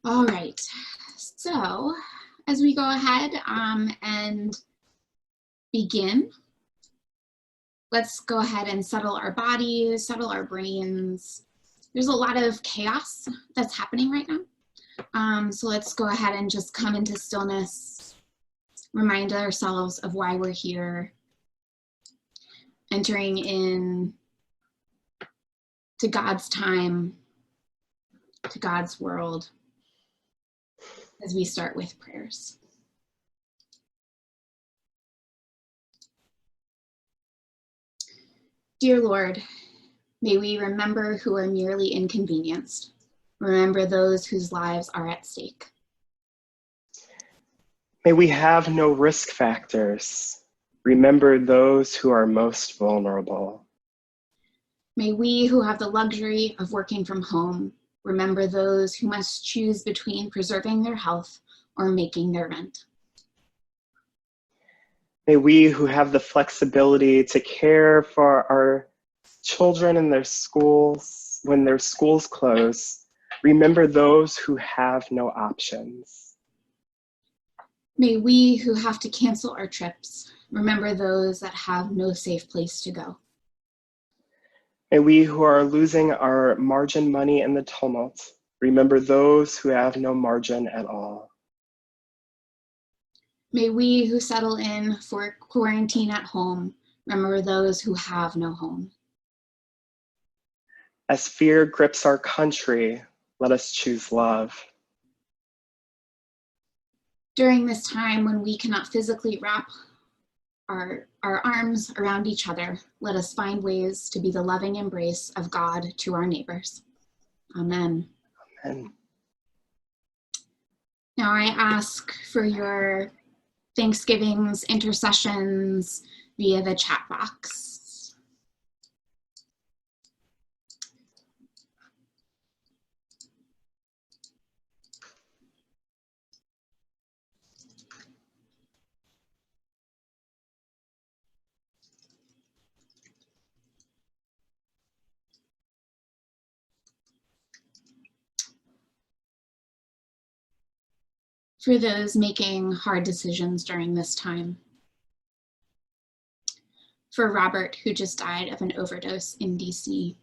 All right, so as we go ahead and begin, let's go ahead and settle our bodies, settle our brains. There's a lot of chaos that's happening right now. So let's go ahead and just come into stillness, remind ourselves of why we're here, entering in to God's time, to God's world, as we start with prayers. Dear Lord, may we remember who are merely inconvenienced. Remember those whose lives are at stake. May we have no risk factors. Remember those who are most vulnerable. May we who have the luxury of working from home remember those who must choose between preserving their health or making their rent. May we who have the flexibility to care for our children in their schools, when their schools close, remember those who have no options. May we who have to cancel our trips remember those that have no safe place to go. May we who are losing our margin money in the tumult remember those who have no margin at all. May we who settle in for quarantine at home remember those who have no home. As fear grips our country, let us choose love. During this time when we cannot physically wrap our arms around each other, let us find ways to be the loving embrace of God to our neighbors. Amen. Amen. Now I ask for your thanksgivings, intercessions via the chat box. For those making hard decisions during this time. For Robert, who just died of an overdose in DC.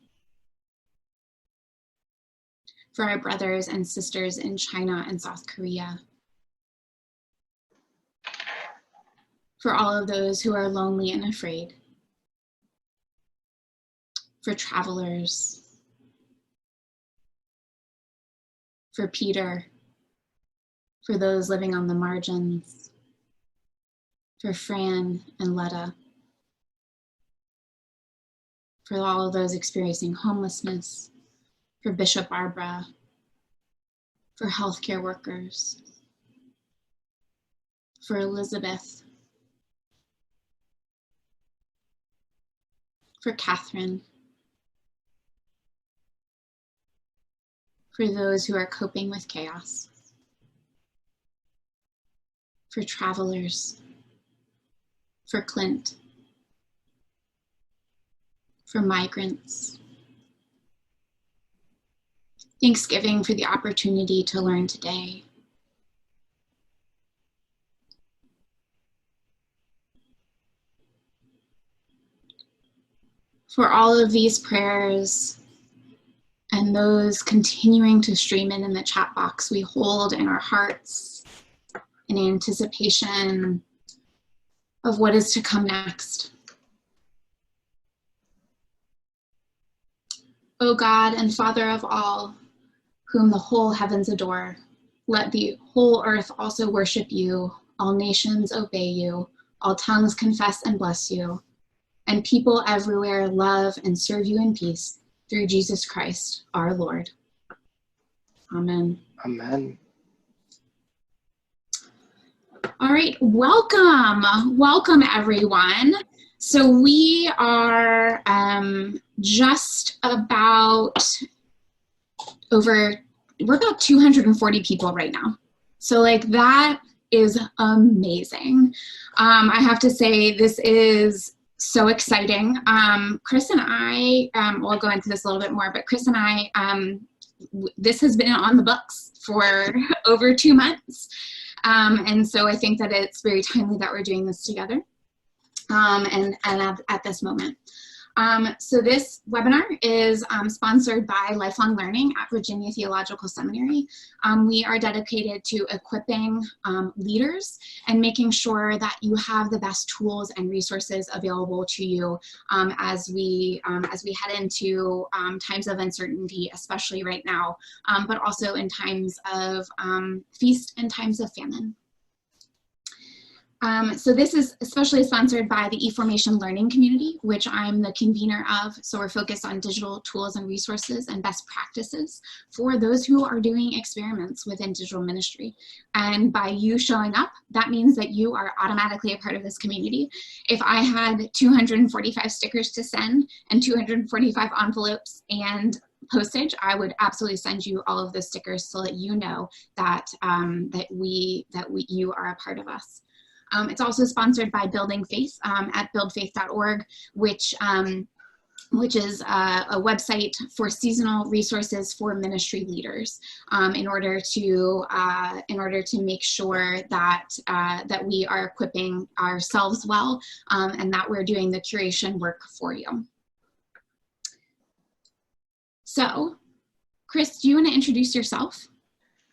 For our brothers and sisters in China and South Korea. For all of those who are lonely and afraid. For travelers. For Peter. For those living on the margins, for Fran and Letta, for all of those experiencing homelessness, for Bishop Barbara, for healthcare workers, for Elizabeth, for Catherine, for those who are coping with chaos, for travelers, for Clint, for migrants. Thanksgiving for the opportunity to learn today. For all of these prayers and those continuing to stream in the chat box, we hold in our hearts in anticipation of what is to come next. O God and Father of all, whom the whole heavens adore, let the whole earth also worship you, all nations obey you, all tongues confess and bless you, and people everywhere love and serve you in peace, through Jesus Christ, our Lord. Amen. Amen. All right, welcome everyone. So we are just about we're about 240 people right now. So like that is amazing. I have to say this is so exciting. Chris and I, we'll go into this a little bit more, but Chris and I, this has been on the books for over 2 months. And so I think that it's very timely that we're doing this together and at this moment. So this webinar is sponsored by Lifelong Learning at Virginia Theological Seminary. We are dedicated to equipping leaders and making sure that you have the best tools and resources available to you as we head into times of uncertainty, especially right now, but also in times of feast and times of famine. So this is especially sponsored by the eFormation Learning Community, which I'm the convener of. So we're focused on digital tools and resources and best practices for those who are doing experiments within digital ministry. And by you showing up, that means that you are automatically a part of this community. If I had 245 stickers to send and 245 envelopes and postage, I would absolutely send you all of the stickers so that you know that, you are a part of us. It's also sponsored by Building Faith at buildfaith.org, which is a website for seasonal resources for ministry leaders in order to make sure that that we are equipping ourselves well and that we're doing the curation work for you. So, Chris, do you want to introduce yourself?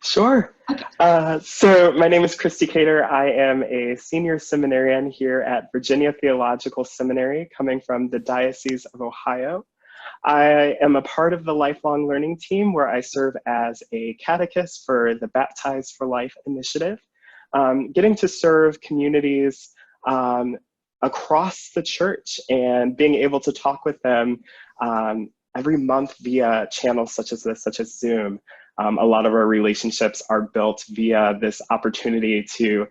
Sure. Okay. So my name is Chris Decatur. I am a senior seminarian here at Virginia Theological Seminary, coming from the Diocese of Ohio. I am a part of the Lifelong Learning team where I serve as a catechist for the Baptized for Life initiative, getting to serve communities across the church and being able to talk with them every month via channels such as this, such as Zoom. A lot of our relationships are built via this opportunity to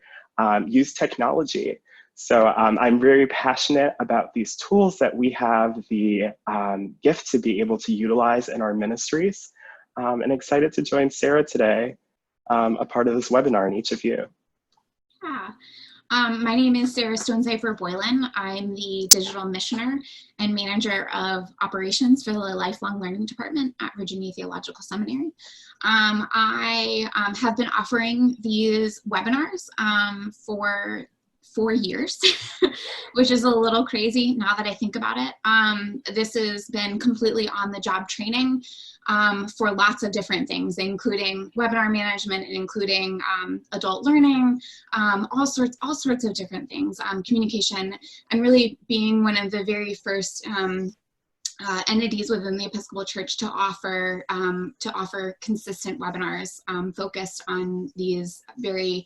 use technology. So I'm very passionate about these tools that we have the gift to be able to utilize in our ministries, and excited to join Sarah today, a part of this webinar, and each of you. Yeah. My name is Sarah Stonesifer Boylan. I'm the digital missioner and manager of operations for the Lifelong Learning Department at Virginia Theological Seminary. I have been offering these webinars for 4 years, which is a little crazy now that I think about it. This has been completely on the job training for lots of different things, including webinar management and including adult learning, all sorts of different things, communication, and really being one of the very first entities within the Episcopal Church to offer consistent webinars focused on these very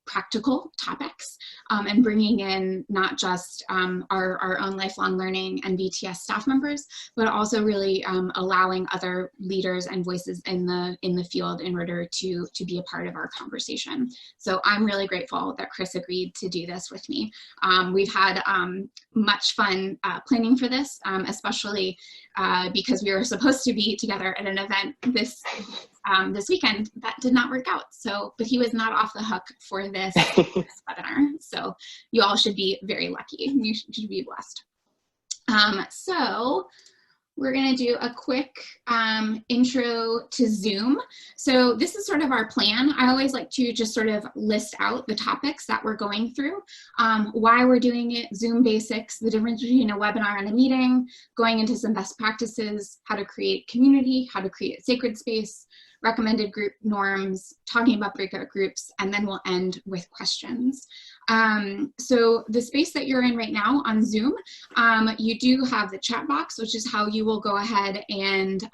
practical topics, and bringing in not just our own lifelong learning and VTS staff members, but also really allowing other leaders and voices in the field in order to be a part of our conversation. So I'm really grateful that Chris agreed to do this with me. We've had much fun planning for this, especially because we were supposed to be together at an event this weekend that did not work out. So, but he was not off the hook for this webinar. So you all should be very lucky. You should be blessed. So we're going to do a quick intro to Zoom. So this is sort of our plan. I always like to just sort of list out the topics that we're going through, why we're doing it, Zoom basics, the difference between a webinar and a meeting, going into some best practices, how to create community, how to create sacred space, recommended group norms, talking about breakout groups, and then we'll end with questions. So the space that you're in right now on Zoom, you do have the chat box, which is how you will go ahead and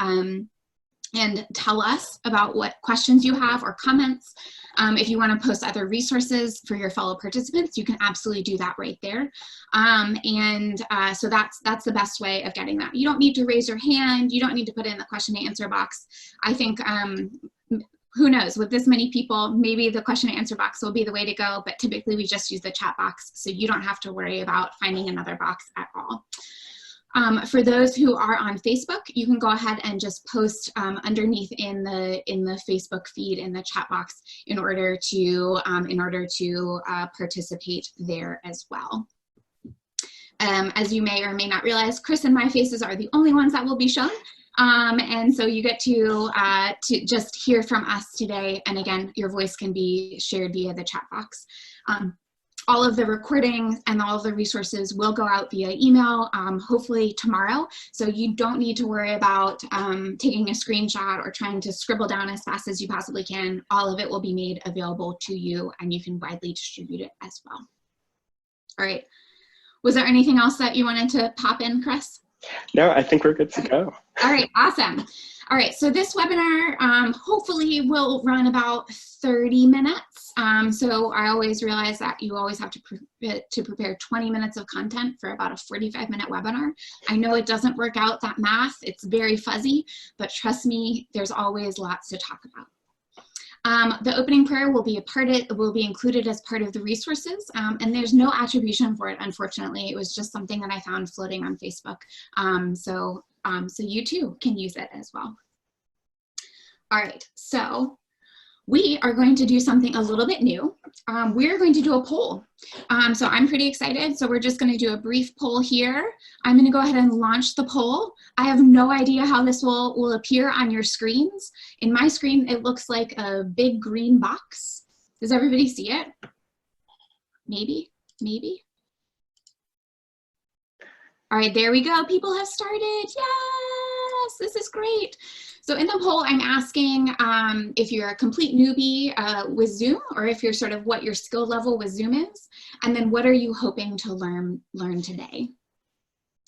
tell us about what questions you have or comments. If you want to post other resources for your fellow participants, you can absolutely do that right there. So that's the best way of getting that. You don't need to raise your hand. You don't need to put it in the question and answer box. I think, who knows, with this many people, maybe the question and answer box will be the way to go, but typically we just use the chat box, so you don't have to worry about finding another box at all. For those who are on Facebook, you can go ahead and just post underneath in the Facebook feed in the chat box in order to participate there as well. As you may or may not realize, Chris and my faces are the only ones that will be shown. And so you get to just hear from us today. And again, your voice can be shared via the chat box. All of the recordings and all of the resources will go out via email, hopefully tomorrow. So you don't need to worry about taking a screenshot or trying to scribble down as fast as you possibly can. All of it will be made available to you, and you can widely distribute it as well. All right. Was there anything else that you wanted to pop in, Chris? No, I think we're good to go. All right, awesome. All right, so this webinar hopefully will run about 30 minutes. So I always realize that you always have to prepare 20 minutes of content for about a 45-minute webinar. I know it doesn't work out, that math, it's very fuzzy, but trust me, there's always lots to talk about. The opening prayer will be included as part of the resources, and there's no attribution for it, unfortunately. It was just something that I found floating on Facebook. So you too can use it as well. All right, so we are going to do something a little bit new. We're going to do a poll. So I'm pretty excited. So we're just going to do a brief poll here. I'm going to go ahead and launch the poll. I have no idea how this will appear on your screens. In my screen, it looks like a big green box. Does everybody see it? Maybe, maybe. All right, there we go. People have started. Yes, this is great. So in the poll, I'm asking if you're a complete newbie with Zoom, or if you're sort of what your skill level with Zoom is, and then what are you hoping to learn today?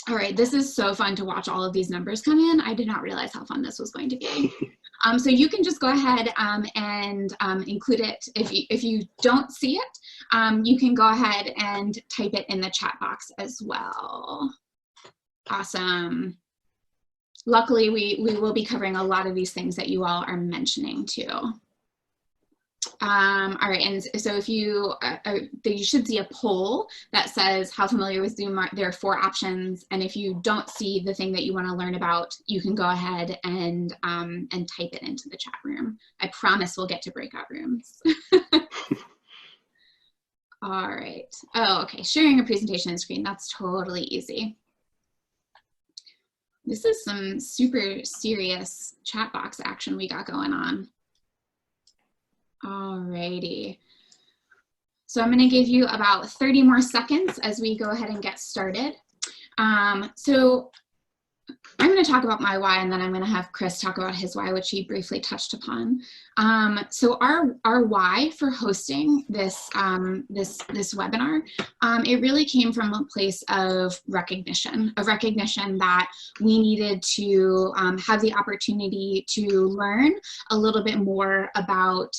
All right, this is so fun to watch all of these numbers come in. I did not realize how fun this was going to be. So you can just go ahead and include it. If you don't see it, you can go ahead and type it in the chat box as well. Awesome. Luckily, we will be covering a lot of these things that you all are mentioning too. All right, and so if you should see a poll that says how familiar with Zoom are. There are 4 options, and if you don't see the thing that you want to learn about, you can go ahead and type it into the chat room. I promise we'll get to breakout rooms. All right. Oh, okay. Sharing a presentation screen. That's totally easy. This is some super serious chat box action we got going on. Alrighty. So I'm going to give you about 30 more seconds as we go ahead and get started. So I'm going to talk about my why, and then I'm going to have Chris talk about his why, which he briefly touched upon. So our why for hosting this webinar, it really came from a place of recognition that we needed to have the opportunity to learn a little bit more about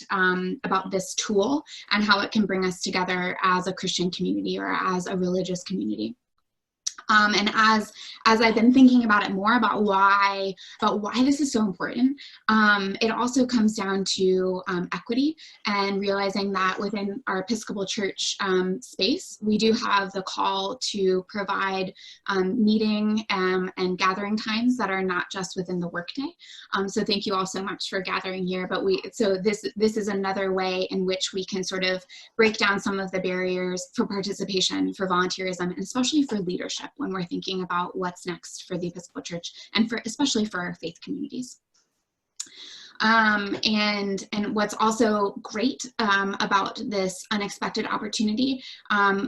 this tool and how it can bring us together as a Christian community or as a religious community. And as I've been thinking about it more about why this is so important, it also comes down to equity and realizing that within our Episcopal Church space, we do have the call to provide meeting and gathering times that are not just within the workday. So thank you all so much for gathering here. But so this is another way in which we can sort of break down some of the barriers for participation, for volunteerism, and especially for leadership when we're thinking about what's next for the Episcopal Church and especially for our faith communities. And what's also great about this unexpected opportunity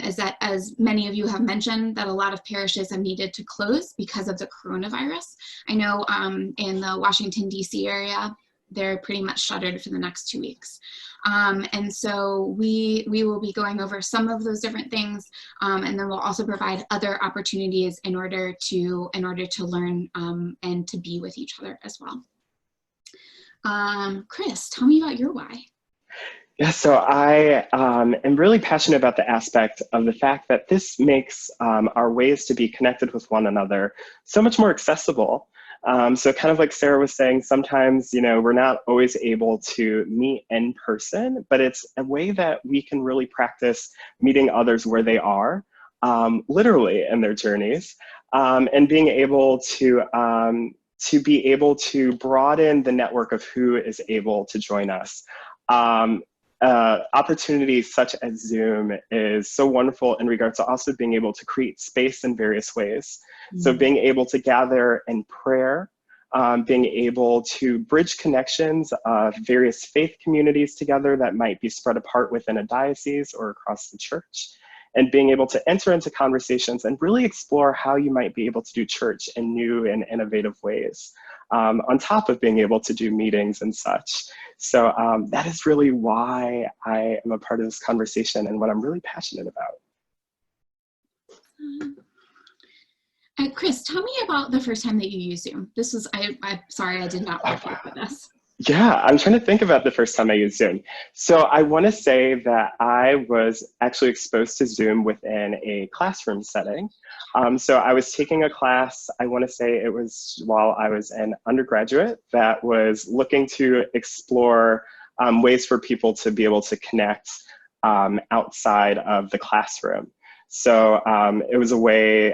is that, as many of you have mentioned, that a lot of parishes have needed to close because of the coronavirus. I know in the Washington, D.C. area, they're pretty much shuttered for the next 2 weeks. And so we will be going over some of those different things, and then we'll also provide other opportunities in order to learn and to be with each other as well. Chris, tell me about your why. Yeah, so I am really passionate about the aspect of the fact that this makes our ways to be connected with one another so much more accessible. So kind of like Sarah was saying, sometimes, we're not always able to meet in person, but it's a way that we can really practice meeting others where they are, literally in their journeys, and being able to be able to broaden the network of who is able to join us. Opportunities such as Zoom is so wonderful in regards to also being able to create space in various ways. Mm-hmm. So being able to gather in prayer being able to bridge connections of various faith communities together that might be spread apart within a diocese or across the church, and being able to enter into conversations and really explore how you might be able to do church in new and innovative ways, on top of being able to do meetings and such. So that is really why I am a part of this conversation and what I'm really passionate about. Chris, tell me about the first time that you used Zoom. This was, I'm sorry, I did not prepare for this. Yeah, I'm trying to think about the first time I used Zoom. So I want to say that I was actually exposed to Zoom within a classroom setting. So I was taking a class, I want to say it was while I was an undergraduate, that was looking to explore ways for people to be able to connect outside of the classroom. So it was a way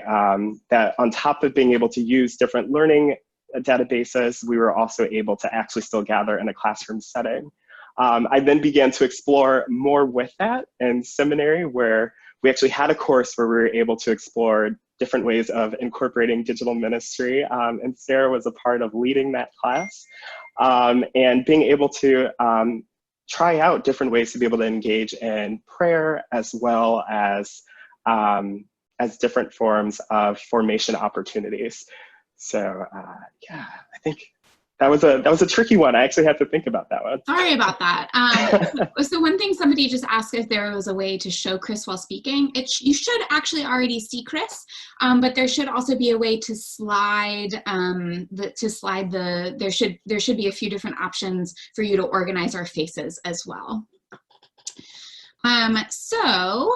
that on top of being able to use different learning databases, we were also able to actually still gather in a classroom setting. I then began to explore more with that in seminary, where we actually had a course where we were able to explore different ways of incorporating digital ministry. And Sarah was a part of leading that class, and being able to try out different ways to be able to engage in prayer, as well as different forms of formation opportunities. So yeah, I think that was a tricky one. I actually had to think about that one. Sorry about that. So one thing somebody just asked if there was a way to show Chris while speaking. You should actually already see Chris, but there should also be a way to slide there should be a few different options for you to organize our faces as well. So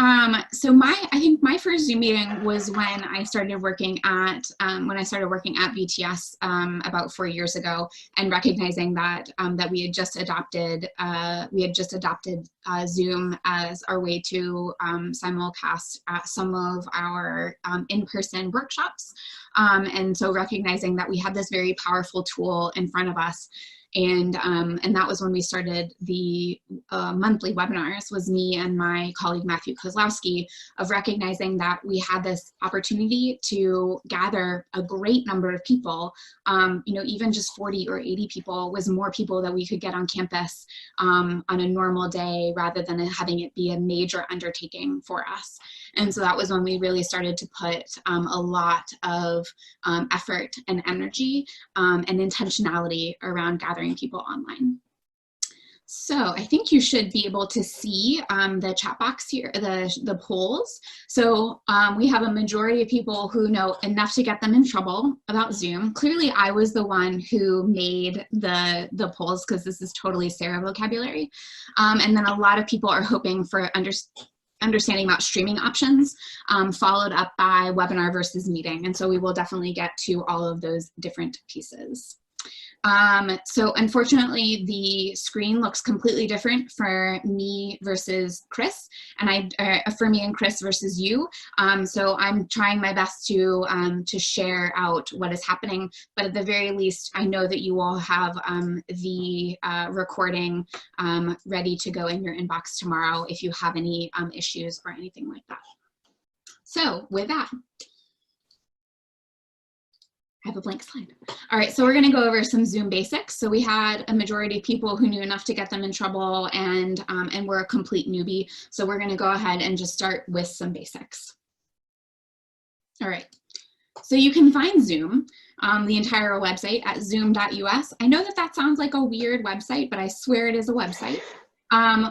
I think my first Zoom meeting was when I started working at VTS about 4 years ago, and recognizing that that we had just adopted Zoom as our way to simulcast some of our in-person workshops, and so recognizing that we had this very powerful tool in front of us. And that was when we started the monthly webinars, was me and my colleague Matthew Kozlowski, of recognizing that we had this opportunity to gather a great number of people. Even just 40 or 80 people was more people that we could get on campus on a normal day, rather than having it be a major undertaking for us. And so that was when we really started to put a lot of effort and energy and intentionality around gathering people online. So I think you should be able to see the chat box here, the polls. So we have a majority of people who know enough to get them in trouble about Zoom. Clearly, I was the one who made the polls, because this is totally Sarah vocabulary. And then a lot of people are hoping for understanding about streaming options, followed up by webinar versus meeting. And so we will definitely get to all of those different pieces. So unfortunately, the screen looks completely different for me versus Chris, and for me and Chris versus you. So I'm trying my best to share out what is happening, but at the very least, I know that you all have the recording ready to go in your inbox tomorrow if you have any issues or anything like that. So with that, I have a blank slide. All right, so we're gonna go over some Zoom basics. So we had a majority of people who knew enough to get them in trouble, and we're a complete newbie. So we're gonna go ahead and just start with some basics. All right, so you can find Zoom, the entire website, at zoom.us. I know that that sounds like a weird website, but I swear it is a website.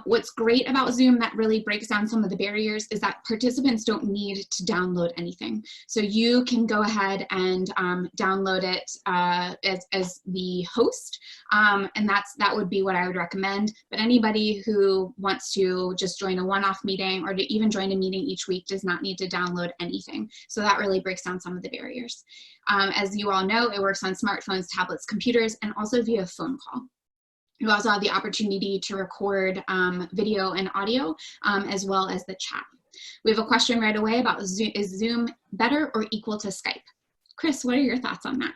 What's great about Zoom that really breaks down some of the barriers is that participants don't need to download anything. So you can go ahead and download it as the host, and that would be what I would recommend. But anybody who wants to just join a one-off meeting, or to even join a meeting each week, does not need to download anything. So that really breaks down some of the barriers. As you all know, it works on smartphones, tablets, computers, and also via phone call. You also have the opportunity to record video and audio, as well as the chat. We have a question right away about Zoom, is Zoom better or equal to Skype? Chris, what are your thoughts on that?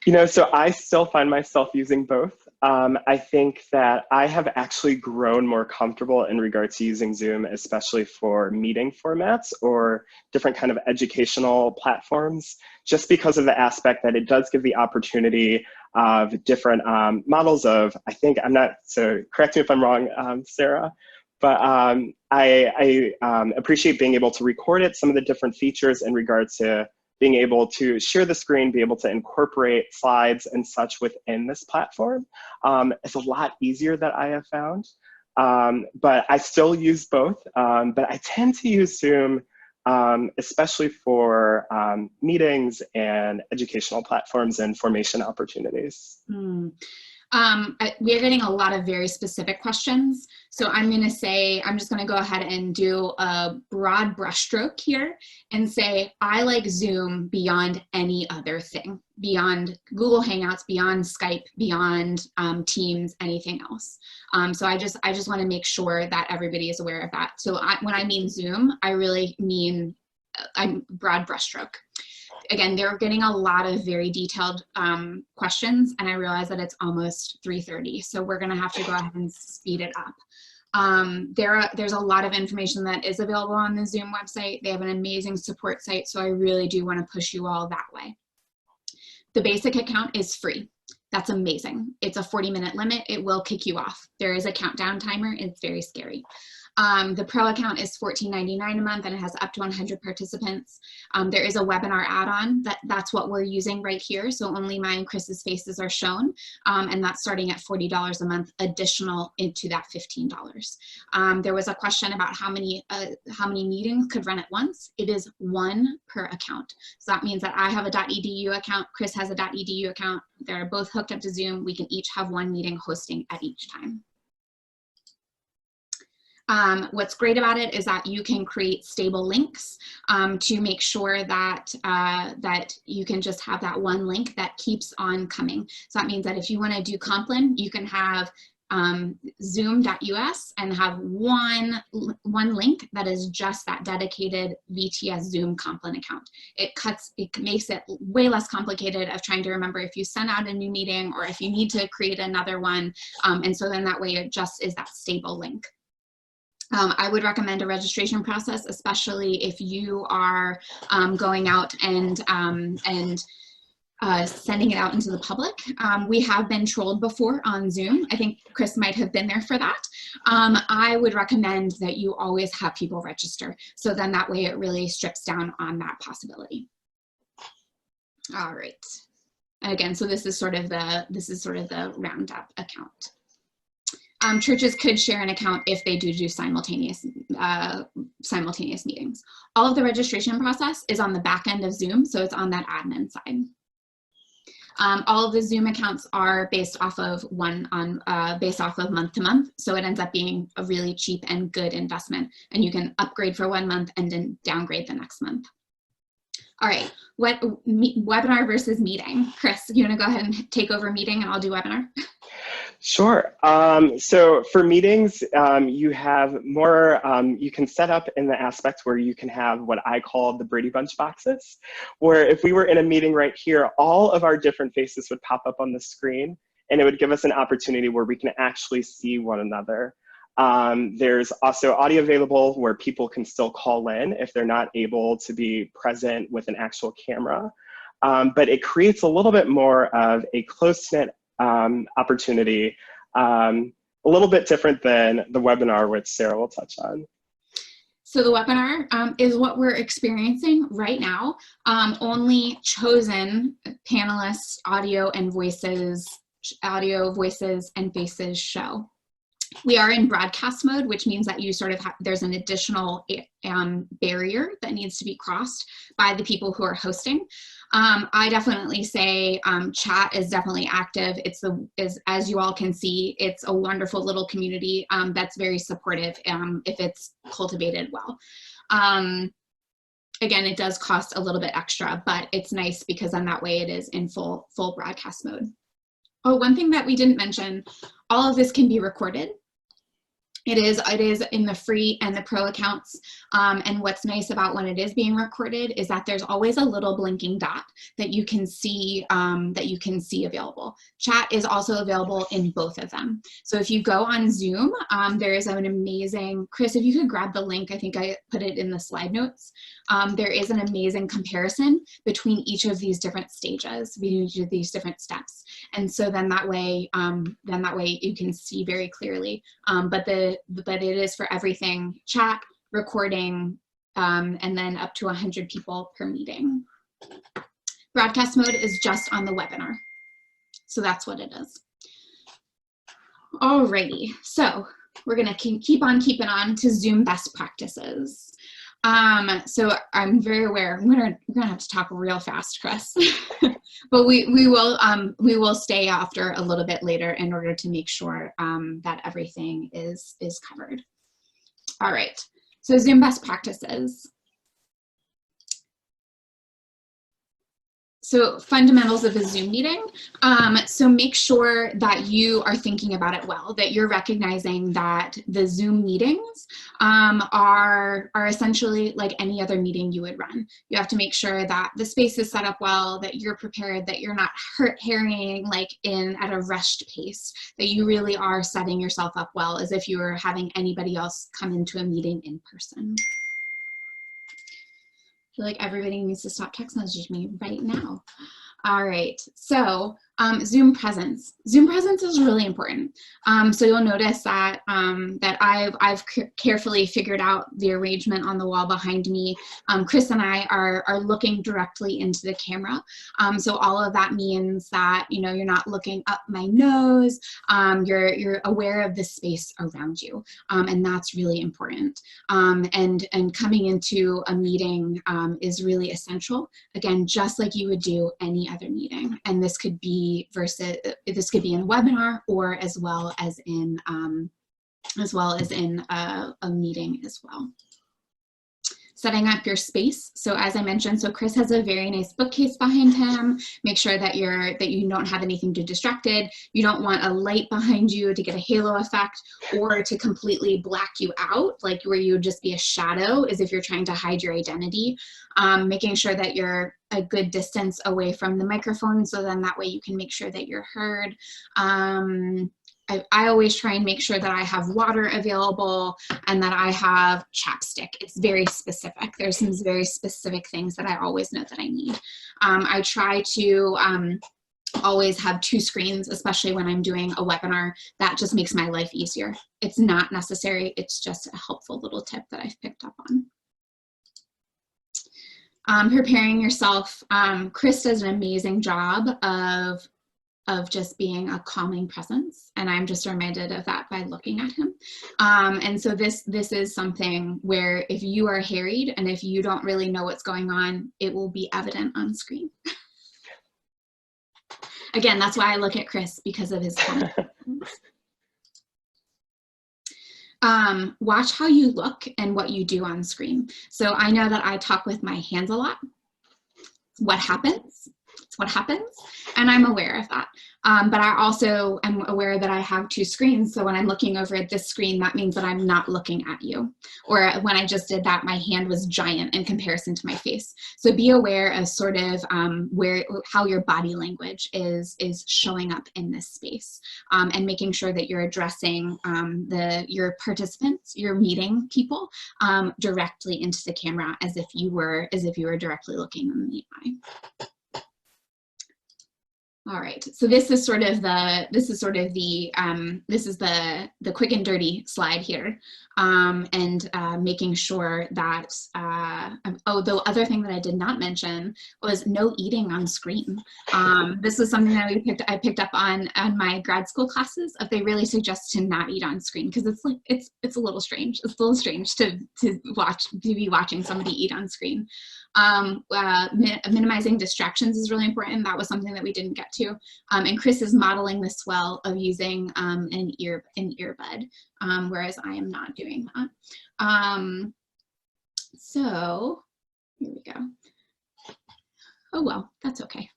So I still find myself using both. I think that I have actually grown more comfortable in regards to using Zoom, especially for meeting formats or different kind of educational platforms, just because of the aspect that it does give the opportunity of different models of, I think, I'm not, so correct me if I'm wrong, Sarah, but I appreciate being able to record it, some of the different features in regards to being able to share the screen, be able to incorporate slides and such within this platform. It's a lot easier that I have found, but I still use both. But I tend to use Zoom, especially for meetings and educational platforms and formation opportunities. We are getting a lot of very specific questions. So I'm going to say, I'm just going to go ahead and do a broad brushstroke here and say, I like Zoom beyond any other thing, beyond Google Hangouts, beyond Skype, beyond Teams, anything else. So I just want to make sure that everybody is aware of that. So when I mean Zoom, I really mean I'm broad brushstroke. Again, they're getting a lot of very detailed questions, and I realize that it's almost 3:30, so we're gonna have to go ahead and speed it up. There's a lot of information that is available on the Zoom website. They have an amazing support site, so I really do wanna push you all that way. The basic account is free. That's amazing. It's a 40-minute limit. It will kick you off. There is a countdown timer. It's very scary. The Pro account is $14.99 a month, and it has up to 100 participants. There is a webinar add-on that's what we're using right here. So only mine and Chris's faces are shown, and that's starting at $40 a month, additional into that $15. There was a question about how many meetings could run at once. It is one per account. So that means that I have a .edu account, Chris has a .edu account. They're both hooked up to Zoom. We can each have one meeting hosting at each time. What's great about it is that you can create stable links to make sure that that you can just have that one link that keeps on coming. So that means that if you want to do Compline, you can have zoom.us and have one link that is just that dedicated VTS Zoom Compline account. It makes it way less complicated of trying to remember if you send out a new meeting or if you need to create another one. And so then that way it just is that stable link. I would recommend a registration process, especially if you are going out and sending it out into the public. We have been trolled before on Zoom. I think Chris might have been there for that. I would recommend that you always have people register. So then that way it really strips down on that possibility. All right. Again, so this is sort of the roundup account. Churches could share an account if they do simultaneous meetings. All of the registration process is on the back end of Zoom, so it's on that admin side. All of the Zoom accounts are based off of month to month, so it ends up being a really cheap and good investment, and you can upgrade for 1 month and then downgrade the next month. All right, webinar versus meeting. Chris, you want to go ahead and take over meeting and I'll do webinar? Sure. So for meetings, you have more, you can set up in the aspect where you can have what I call the Brady Bunch boxes, where if we were in a meeting right here, all of our different faces would pop up on the screen, and it would give us an opportunity where we can actually see one another. There's also audio available where people can still call in if they're not able to be present with an actual camera. But it creates a little bit more of a close-knit opportunity, a little bit different than the webinar, which Sarah will touch on. So the webinar is what we're experiencing right now. Only chosen panelists, audio, voices, and faces show. We are in broadcast mode, which means that you sort of there's an additional barrier that needs to be crossed by the people who are hosting. I definitely say chat is definitely active. As you all can see, it's a wonderful little community that's very supportive if it's cultivated well. Again, it does cost a little bit extra, but it's nice because then that way it is in full broadcast mode. Oh, one thing that we didn't mention, all of this can be recorded. It is in the free and the pro accounts. And what's nice about when it is being recorded is that there's always a little blinking dot that you can see available. Chat is also available in both of them. So if you go on Zoom, there is an amazing, Chris, if you could grab the link, I think I put it in the slide notes. There is an amazing comparison between each of these different stages, between each of these different steps. And so then that way you can see very clearly. But it is for everything: chat, recording, and then up to 100 people per meeting. Broadcast mode is just on the webinar. So that's what it is. Alrighty, so we're gonna keep on keeping on to Zoom best practices. So I'm very aware, we're gonna have to talk real fast, Chris. But we will stay after a little bit later in order to make sure that everything is covered. All right, so Zoom best practices. So fundamentals of a Zoom meeting. So make sure that you are thinking about it well, that you're recognizing that the Zoom meetings are essentially like any other meeting you would run. You have to make sure that the space is set up well, that you're prepared, that you're not harrying like at a rushed pace, that you really are setting yourself up well as if you were having anybody else come into a meeting in person. I feel like everybody needs to stop text messaging me right now. All right, so Zoom presence. Zoom presence is really important. So you'll notice that that I've carefully figured out the arrangement on the wall behind me. Chris and I are looking directly into the camera. So all of that means that you're not looking up my nose. You're aware of the space around you, and that's really important. And coming into a meeting is really essential. Again, just like you would do any other meeting, and this could be in a webinar or as well as in a meeting as well. Setting up your space. So as I mentioned, so Chris has a very nice bookcase behind him. Make sure that you don't have anything to distract it. You don't want a light behind you to get a halo effect or to completely black you out, like where you would just be a shadow as if you're trying to hide your identity. Making sure that you're a good distance away from the microphone, so then that way you can make sure that you're heard. I always try and make sure that I have water available and that I have chapstick. It's very specific. There's some very specific things that I always know that I need. I try to always have 2 screens, especially when I'm doing a webinar. That just makes my life easier. It's not necessary. It's just a helpful little tip that I've picked up on. Preparing yourself. Chris does an amazing job of just being a calming presence, and I'm just reminded of that by looking at him. And so this is something where if you are harried and if you don't really know what's going on, it will be evident on screen. Again, that's why I look at Chris, because of his calming. Watch how you look and what you do on screen. So I know that I talk with my hands a lot. What happens? It's what happens, and I'm aware of that. But I also am aware that I have 2 screens, so when I'm looking over at this screen, that means that I'm not looking at you. Or when I just did that, my hand was giant in comparison to my face. So be aware of sort of how your body language is showing up in this space, and making sure that you're addressing your participants, your meeting people, directly into the camera as if you were directly looking them in the eye. All right, so this is the quick and dirty slide here, and making sure that the other thing that I did not mention was no eating on screen. This is something that I picked up on my grad school classes. They really suggest to not eat on screen because it's a little strange. It's a little strange to be watching somebody eat on screen. Minimizing distractions is really important. That was something that we didn't get to. And Chris is modeling this well of using an earbud, whereas I am not doing that. So here we go. Oh well, that's okay.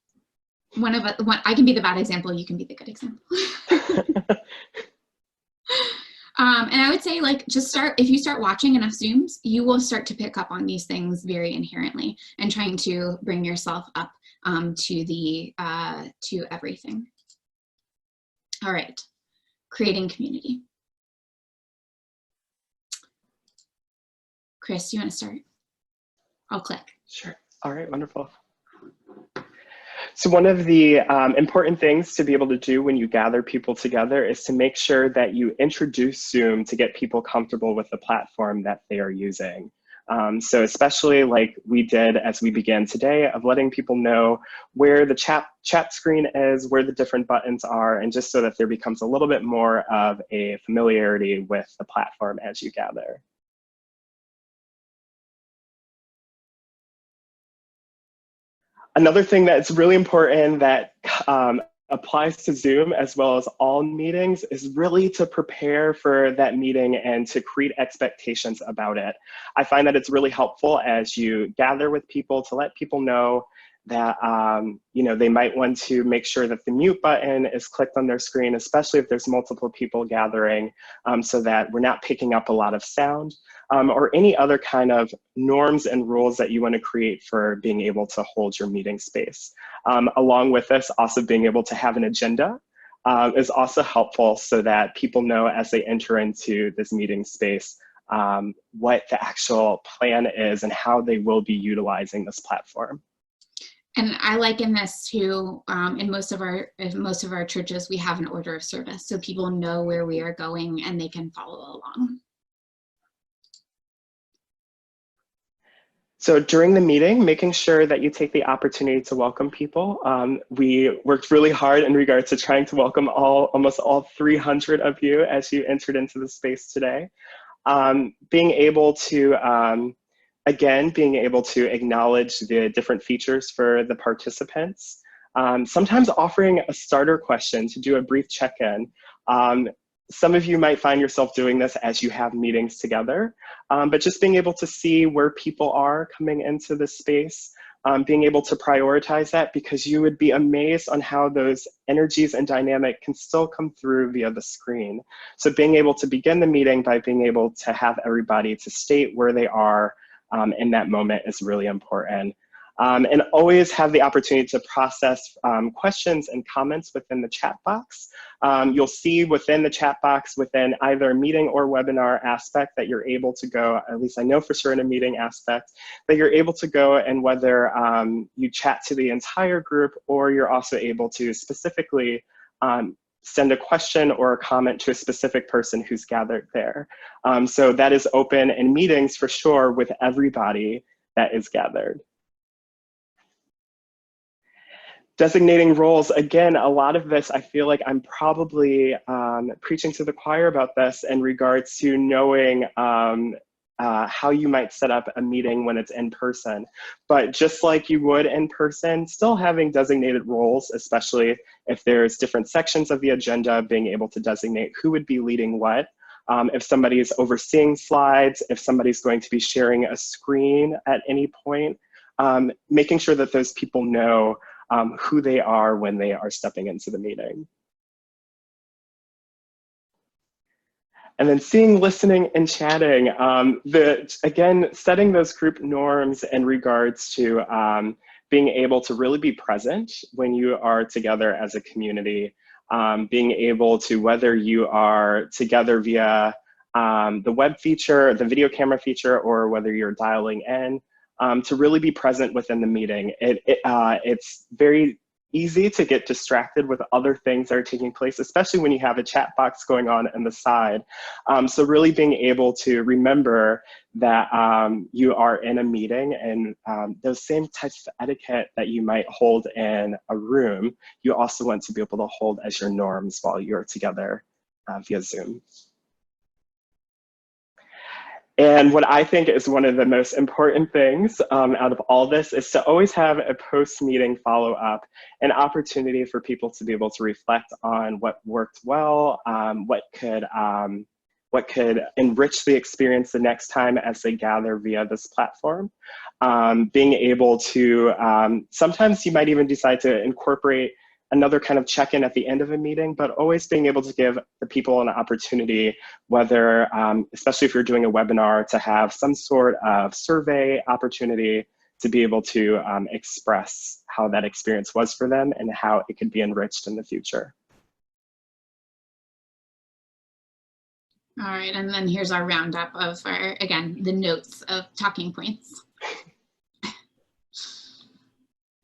I can be the bad example, you can be the good example. And I would say, like, just if you start watching enough Zooms, you will start to pick up on these things very inherently and trying to bring yourself up to everything. All right, creating community. Chris, do you want to start? I'll click. Sure. All right, wonderful. So one of the important things to be able to do when you gather people together is to make sure that you introduce Zoom to get people comfortable with the platform that they are using. So especially like we did as we began today, of letting people know where the chat screen is, where the different buttons are, and just so that there becomes a little bit more of a familiarity with the platform as you gather. Another thing that's really important that applies to Zoom as well as all meetings is really to prepare for that meeting and to create expectations about it. I find that it's really helpful as you gather with people to let people know that you know, they might want to make sure that the mute button is clicked on their screen, especially if there's multiple people gathering, so that we're not picking up a lot of sound, or any other kind of norms and rules that you want to create for being able to hold your meeting space. Along with this, also being able to have an agenda is also helpful so that people know as they enter into this meeting space what the actual plan is and how they will be utilizing this platform. And I liken this to, in most of our churches, we have an order of service, so people know where we are going and they can follow along. So during the meeting, making sure that you take the opportunity to welcome people. We worked really hard in regards to trying to welcome almost all 300 of you as you entered into the space today. Being able to, again, being able to acknowledge the different features for the participants. Sometimes offering a starter question to do a brief check-in. Some of you might find yourself doing this as you have meetings together, but just being able to see where people are coming into the space, being able to prioritize that, because you would be amazed on how those energies and dynamic can still come through via the screen. So being able to begin the meeting by being able to have everybody to state where they are in that moment is really important. And always have the opportunity to process questions and comments within the chat box. You'll see within the chat box, within either meeting or webinar aspect, that you're able to go, at least I know for sure in a meeting aspect, that you're able to go and whether you chat to the entire group, or you're also able to specifically send a question or a comment to a specific person who's gathered there. So that is open in meetings for sure with everybody that is gathered. Designating roles, again, a lot of this, I feel like I'm probably preaching to the choir about this in regards to knowing how you might set up a meeting when it's in person. But just like you would in person, still having designated roles, especially if there's different sections of the agenda, being able to designate who would be leading what. If somebody's overseeing slides, if somebody's going to be sharing a screen at any point, making sure that those people know who they are when they are stepping into the meeting. And then seeing, listening, and chatting. Again, setting those group norms in regards to being able to really be present when you are together as a community. Being able to, whether you are together via the web feature, the video camera feature, or whether you're dialing in, to really be present within the meeting. It's very easy to get distracted with other things that are taking place, especially when you have a chat box going on the side. So really being able to remember that you are in a meeting, and those same types of etiquette that you might hold in a room, you also want to be able to hold as your norms while you're together via Zoom. And what I think is one of the most important things out of all this is to always have a post-meeting follow-up, an opportunity for people to be able to reflect on what worked well, what could enrich the experience the next time as they gather via this platform. Being able to, sometimes you might even decide to incorporate another kind of check-in at the end of a meeting, but always being able to give the people an opportunity, whether, especially if you're doing a webinar, to have some sort of survey opportunity to be able to express how that experience was for them and how it could be enriched in the future. All right, and then here's our roundup of our, again, the notes of talking points.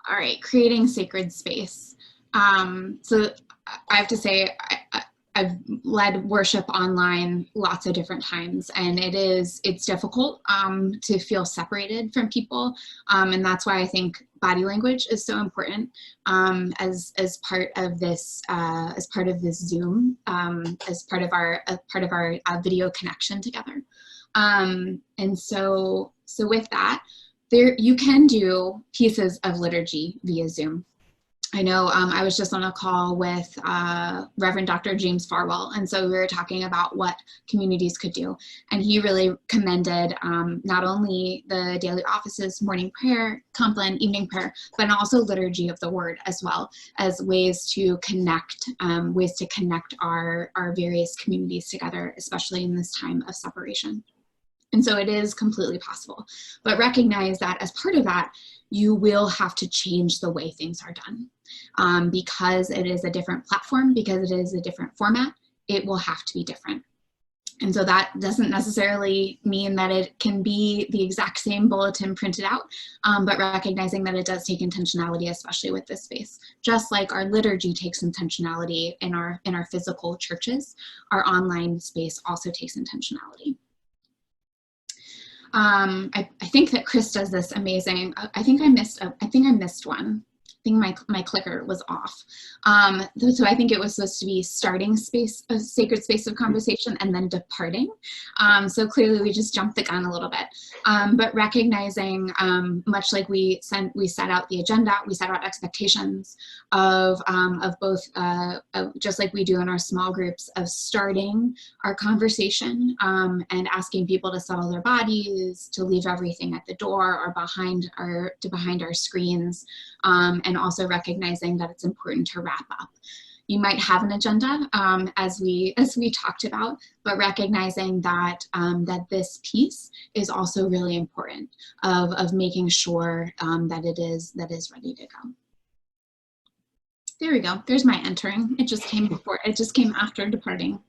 All right, creating sacred space. So I have to say, I've led worship online lots of different times, and it's difficult to feel separated from people, and that's why I think body language is so important as part of this Zoom, as part of our video connection together. And so with that, you can do pieces of liturgy via Zoom. I know I was just on a call with Reverend Dr. James Farwell, and so we were talking about what communities could do. And he really commended not only the daily offices, morning prayer, compline, evening prayer, but also liturgy of the word as well as ways to connect our various communities together, especially in this time of separation. And so it is completely possible, but recognize that as part of that, you will have to change the way things are done. Because it is a different platform, because it is a different format, it will have to be different. And so that doesn't necessarily mean that it can be the exact same bulletin printed out, but recognizing that it does take intentionality, especially with this space. Just like our liturgy takes intentionality in our physical churches, our online space also takes intentionality. I think that Chris does this amazing. I think I missed one. I think my clicker was off. So I think it was supposed to be starting space, a sacred space of conversation, and then departing. So clearly we just jumped the gun a little bit. But recognizing, much like we set out the agenda, we set out expectations of both, just like we do in our small groups, of starting our conversation and asking people to settle their bodies, to leave everything at the door or behind our screens. And also recognizing that it's important to wrap up. You might have an agenda, as we talked about, but recognizing that that this piece is also really important of making sure that it is ready to go. There we go. There's my entering. It just came after departing.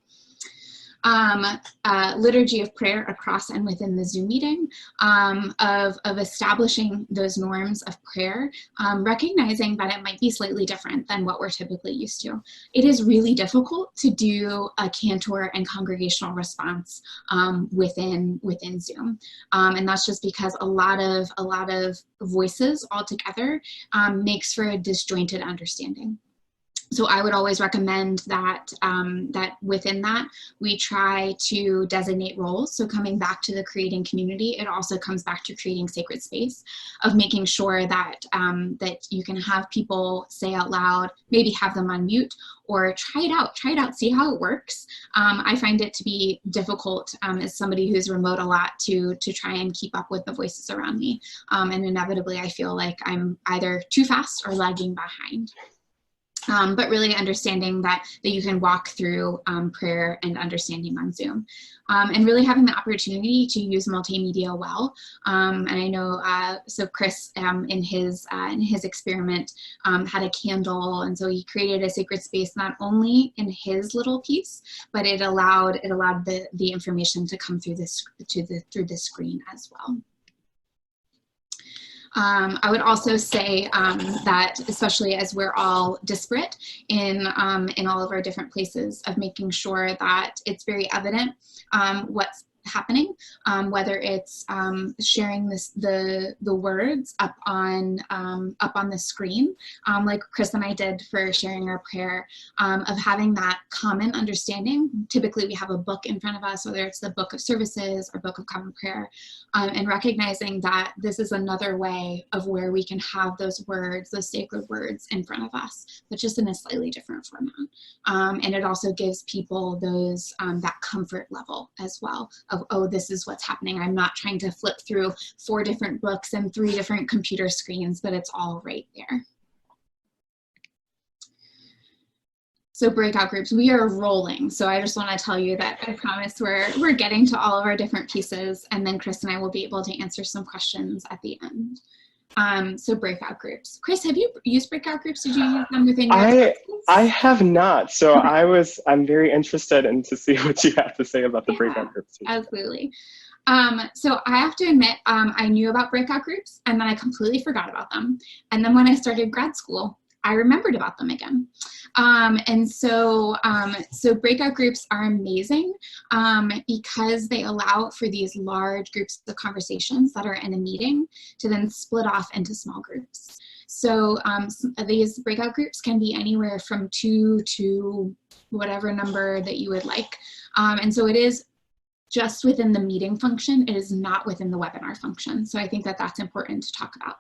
Liturgy of prayer across and within the Zoom meeting, of establishing those norms of prayer, recognizing that it might be slightly different than what we're typically used to. It is really difficult to do a cantor and congregational response within Zoom, and that's just because a lot of voices all together makes for a disjointed understanding. So I would always recommend that that within that, we try to designate roles. So coming back to the creating community, it also comes back to creating sacred space, of making sure that, that you can have people say out loud, maybe have them on mute, or try it out, see how it works. I find it to be difficult as somebody who's remote a lot to try and keep up with the voices around me. And inevitably, I feel like I'm either too fast or lagging behind. But really understanding that you can walk through prayer and understanding on Zoom, and really having the opportunity to use multimedia well. And I know, so Chris in his experiment had a candle, and so he created a sacred space not only in his little piece, but it allowed the information to come through through the screen as well. I would also say that, especially as we're all disparate in all of our different places, of making sure that it's very evident what's happening, whether it's sharing the words up on the screen, like Chris and I did for sharing our prayer, of having that common understanding. Typically we have a book in front of us, whether it's the Book of Services or Book of Common Prayer, and recognizing that this is another way of where we can have those words, those sacred words in front of us, but just in a slightly different format. And it also gives people those that comfort level as well, of, oh, this is what's happening. I'm not trying to flip through 4 different books and 3 different computer screens, but it's all right there. So breakout groups, we are rolling. So I just want to tell you that I promise we're getting to all of our different pieces, and then Chris and I will be able to answer some questions at the end. So breakout groups. Chris, have you used breakout groups? Did you use them within your classes? I have not. So I'm very interested in to see what you have to say about the breakout groups. Absolutely. So I have to admit, I knew about breakout groups and then I completely forgot about them. And then when I started grad school, I remembered about them again. So breakout groups are amazing because they allow for these large groups of conversations that are in a meeting to then split off into small groups. So these breakout groups can be anywhere from 2 to whatever number that you would like. And so it is just within the meeting function. It is not within the webinar function. So I think that that's important to talk about.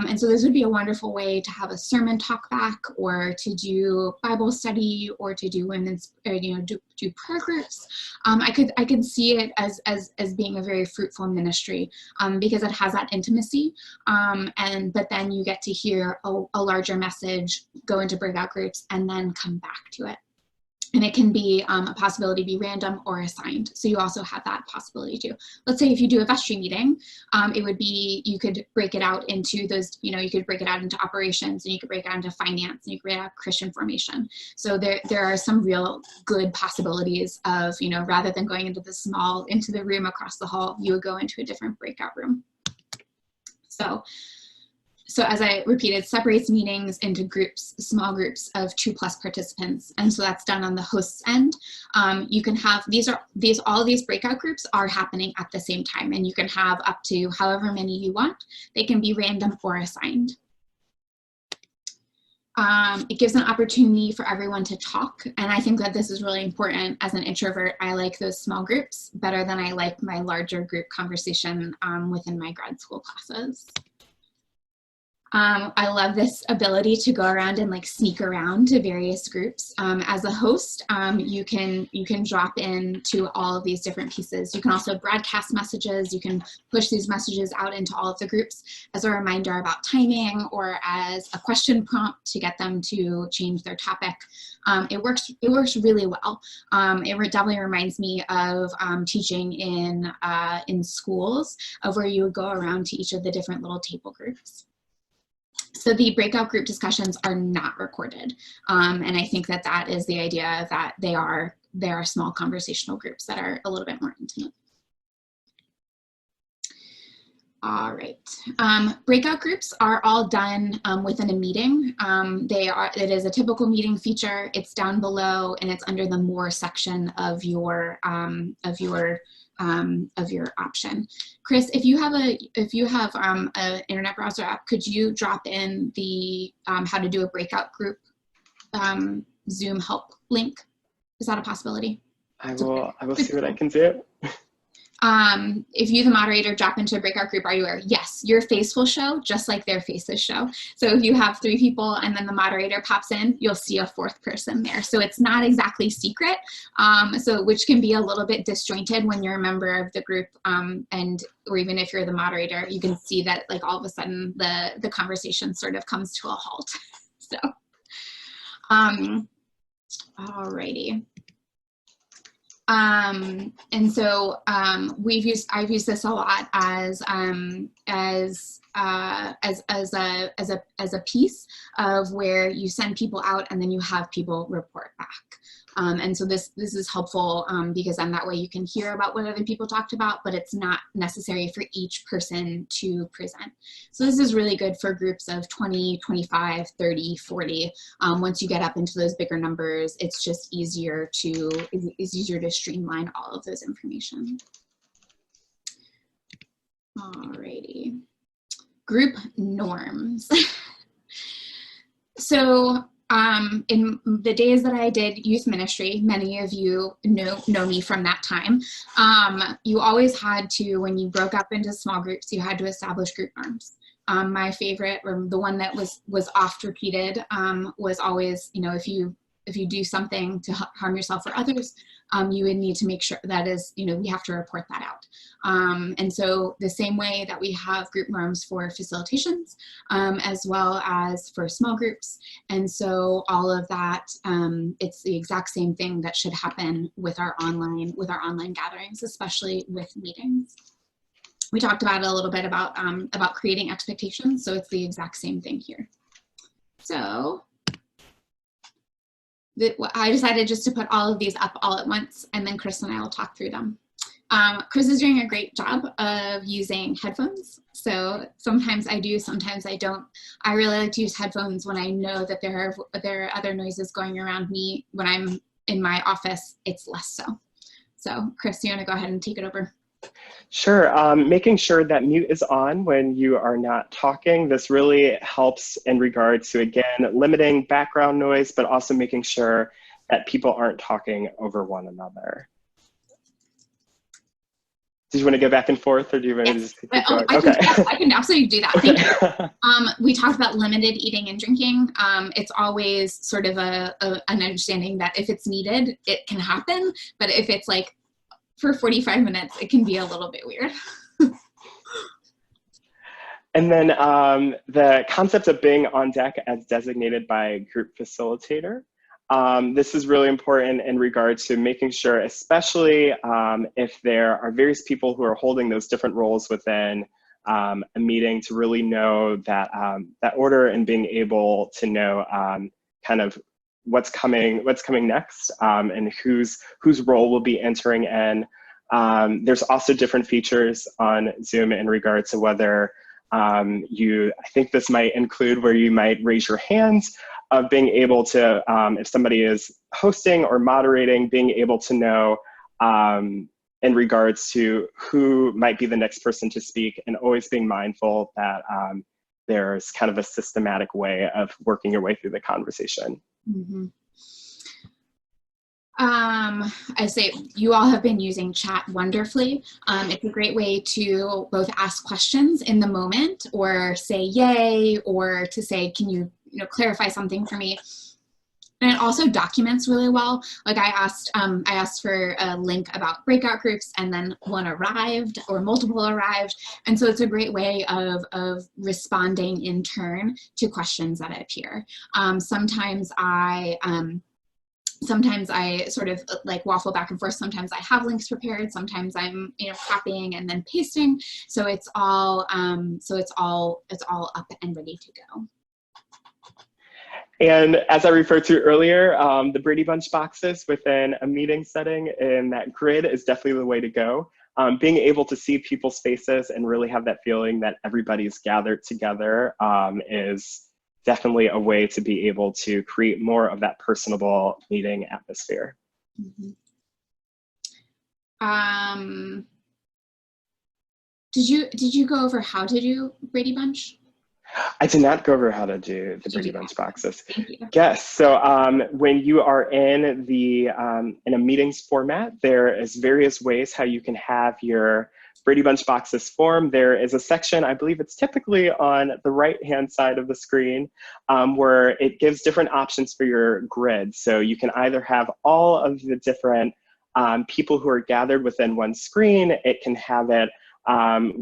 And so this would be a wonderful way to have a sermon talk back, or to do Bible study, or to do women's, do prayer groups. I could see it as being a very fruitful ministry because it has that intimacy. But then you get to hear a larger message, go into breakout groups, and then come back to it. And it can be a possibility to be random or assigned. So you also have that possibility too. Let's say if you do a vestry meeting, it would be, you could break it out into those, you could break it out into operations, and you could break it out into finance, and you could break it out Christian formation. So there are some real good possibilities of, rather than going into the room across the hall, you would go into a different breakout room. So as I repeated, separates meetings into groups, small groups of 2+ participants. And so that's done on the host's end. You can have, all of these breakout groups are happening at the same time, and you can have up to however many you want. They can be random or assigned. It gives an opportunity for everyone to talk. And I think that this is really important. As an introvert, I like those small groups better than I like my larger group conversation within my grad school classes. I love this ability to go around and sneak around to various groups. As a host, you can drop into all of these different pieces. You can also broadcast messages. You can push these messages out into all of the groups as a reminder about timing, or as a question prompt to get them to change their topic. It works really well. It definitely reminds me of teaching in schools, of where you would go around to each of the different little table groups. So the breakout group discussions are not recorded. And I think that that is the idea, that they are small conversational groups that are a little bit more intimate. All right. Breakout groups are all done within a meeting. It is a typical meeting feature. It's down below, and it's under the More section of your option. Chris, if you have an internet browser app, could you drop in the how to do a breakout group Zoom help link? Is that a possibility? I will see what I can do. If you, the moderator, drop into a breakout group, are you aware? Yes, your face will show just like their faces show. So if you have 3 people and then the moderator pops in, you'll see a 4th person there. So it's not exactly secret, which can be a little bit disjointed when you're a member of the group, or even if you're the moderator, you can see that all of a sudden the conversation sort of comes to a halt. So, alrighty. And so I've used this a lot as a piece of where you send people out and then you have people report back. And so this is helpful because then that way you can hear about what other people talked about, but it's not necessary for each person to present. So this is really good for groups of 20, 25, 30, 40. Once you get up into those bigger numbers, it's just easier to streamline all of those information. Alrighty. Group norms. So in the days that I did youth ministry, many of you know me from that time, you always had to, when you broke up into small groups, you had to establish group norms. My favorite, or the one that was oft repeated, was always, if you do something to harm yourself or others, you would need to make sure that is, we have to report that out. And so the same way that we have group norms for facilitations, as well as for small groups. And so all of that, it's the exact same thing that should happen with our online gatherings, especially with meetings. We talked about it a little bit about creating expectations. So it's the exact same thing here. So I decided just to put all of these up all at once, and then Chris and I will talk through them. Chris is doing a great job of using headphones. So sometimes I do, sometimes I don't. I really like to use headphones when I know that there are other noises going around me. When I'm in my office, it's less so. So Chris, you want to go ahead and take it over? Sure. Making sure that mute is on when you are not talking. This really helps in regard to, again, limiting background noise, but also making sure that people aren't talking over one another. Did you want to go back and forth, or do you want to just keep going? I can absolutely do that. Thank you. We talked about limited eating and drinking. It's always sort of an understanding that if it's needed, it can happen. But if it's like for 45 minutes, it can be a little bit weird. And then the concept of being on deck as designated by a group facilitator. This is really important in regard to making sure, especially if there are various people who are holding those different roles within a meeting, to really know that that order and being able to know kind of what's coming next, and whose role will be entering in. There's also different features on Zoom in regard to whether I think this might include where you might raise your hands, of being able to, if somebody is hosting or moderating, being able to know in regards to who might be the next person to speak, and always being mindful that there's kind of a systematic way of working your way through the conversation. Mm-hmm. I say you all have been using chat wonderfully. It's a great way to both ask questions in the moment, or say yay, or to say, can you clarify something for me? And it also documents really well. Like I asked for a link about breakout groups, and then one arrived or multiple arrived. And so it's a great way of responding in turn to questions that appear. Sometimes I sort of like waffle back and forth. Sometimes I have links prepared. Sometimes I'm copying and then pasting. So it's all up and ready to go. And as I referred to earlier, the Brady Bunch boxes within a meeting setting in that grid is definitely the way to go. Being able to see people's faces and really have that feeling that everybody's gathered together is definitely a way to be able to create more of that personable meeting atmosphere. Mm-hmm. Did you go over how to do Brady Bunch? I did not go over how to do the Brady Bunch boxes. Yes, so when you are in a meetings format, there is various ways how you can have your Brady Bunch boxes form. There is a section, I believe it's typically on the right-hand side of the screen, where it gives different options for your grid. So you can either have all of the different people who are gathered within one screen. It can have it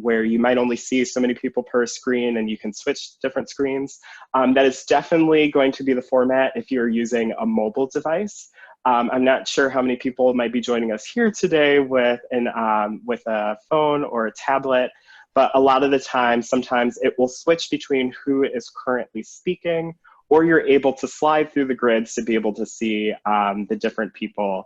where you might only see so many people per screen, and you can switch different screens. That is definitely going to be the format if you're using a mobile device. I'm not sure how many people might be joining us here today with a phone or a tablet, but a lot of the time, sometimes it will switch between who is currently speaking, or you're able to slide through the grids to be able to see the different people.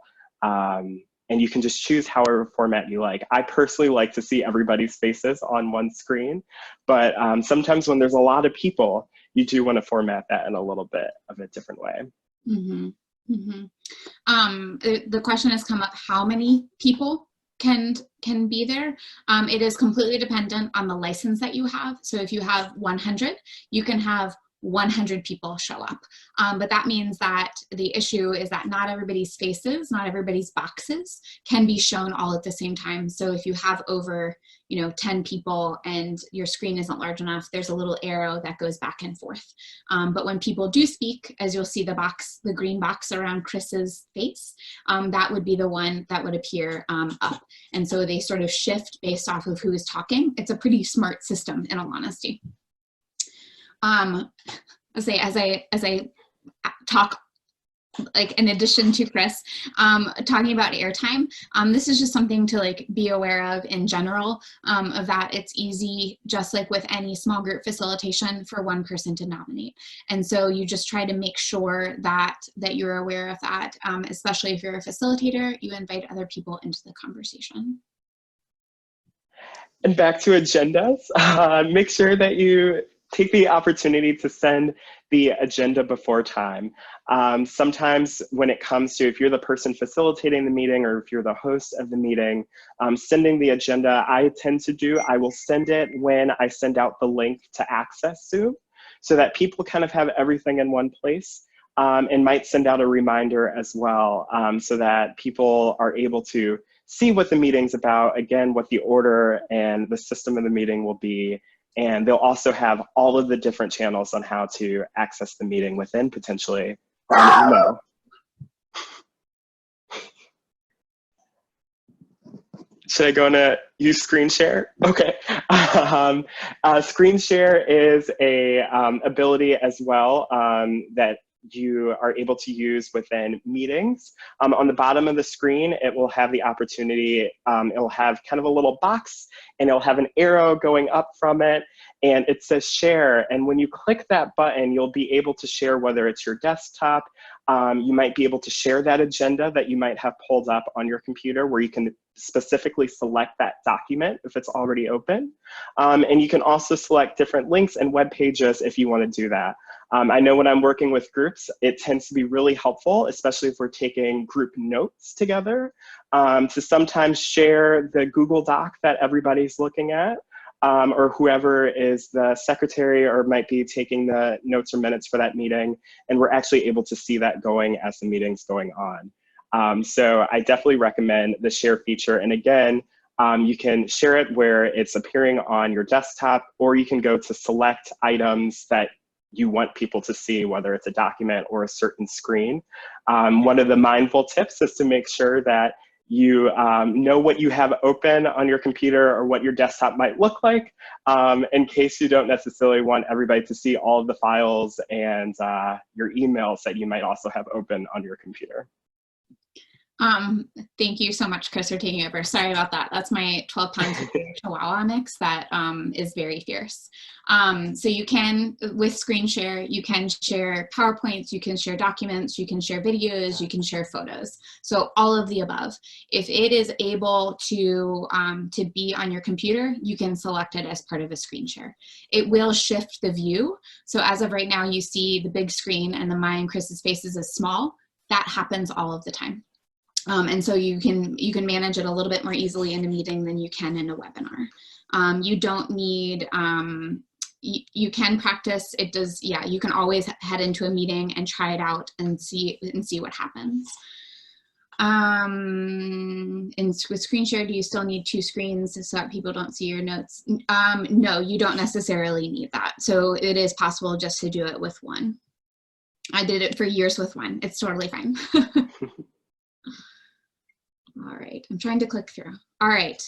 And you can just choose however format you like. I personally like to see everybody's faces on one screen, but sometimes when there's a lot of people, you do want to format that in a little bit of a different way. Mm-hmm. Mm-hmm. The question has come up, how many people can be there? It is completely dependent on the license that you have. So if you have 100, you can have 100 people show up. But that means that the issue is that not everybody's faces, not everybody's boxes can be shown all at the same time. So if you have over 10 people and your screen isn't large enough, there's a little arrow that goes back and forth. But when people do speak, as you'll see the green box around Chris's face, that would be the one that would appear up. And so they sort of shift based off of who is talking. It's a pretty smart system, in all honesty. As I talk, like in addition to Chris, talking about airtime, this is just something to like be aware of in general, of that it's easy, just like with any small group facilitation, for one person to nominate. And so you just try to make sure that you're aware of that, especially if you're a facilitator, you invite other people into the conversation. And back to agendas, make sure that you take the opportunity to send the agenda before time. Sometimes when it comes to, if you're the person facilitating the meeting or if you're the host of the meeting, sending the agenda, I will send it when I send out the link to access Zoom, so that people kind of have everything in one place, and might send out a reminder as well, so that people are able to see what the meeting's about, again, what the order and the system of the meeting will be. And they'll also have all of the different channels on how to access the meeting within, potentially, email. Should I go into use screen share? Okay. Screen share is a ability as well that you are able to use within meetings. On the bottom of the screen, it will have the opportunity, it will have kind of a little box, and it'll have an arrow going up from it, and it says share. And when you click that button, you'll be able to share, whether it's your desktop, you might be able to share that agenda that you might have pulled up on your computer, where you can specifically select that document if it's already open. And you can also select different links and web pages if you want to do that. I know when I'm working with groups, it tends to be really helpful, especially if we're taking group notes together, to sometimes share the Google Doc that everybody's looking at, or whoever is the secretary or might be taking the notes or minutes for that meeting, and we're actually able to see that going as the meeting's going on. So I definitely recommend the share feature. And again, you can share it where it's appearing on your desktop, or you can go to select items that you want people to see, whether it's a document or a certain screen. One of the mindful tips is to make sure that you know what you have open on your computer or what your desktop might look like, in case you don't necessarily want everybody to see all of the files and your emails that you might also have open on your computer. Thank you so much, Chris, for taking over. Sorry about that. That's my 12-pound Chihuahua mix that is very fierce. So you can, with screen share, you can share PowerPoints, you can share documents, you can share videos, you can share photos. So all of the above. If it is able to be on your computer, you can select it as part of a screen share. It will shift the view. So as of right now, you see the big screen and my and Chris's faces is small. That happens all of the time. And so you can manage it a little bit more easily in a meeting than you can in a webinar. You don't need, you can practice, it does, yeah, you can always head into a meeting and try it out and see what happens. With screen share, do you still need 2 screens so that people don't see your notes? No, you don't necessarily need that. So it is possible just to do it with one. I did it for years with one. It's totally fine. All right, I'm trying to click through. All right.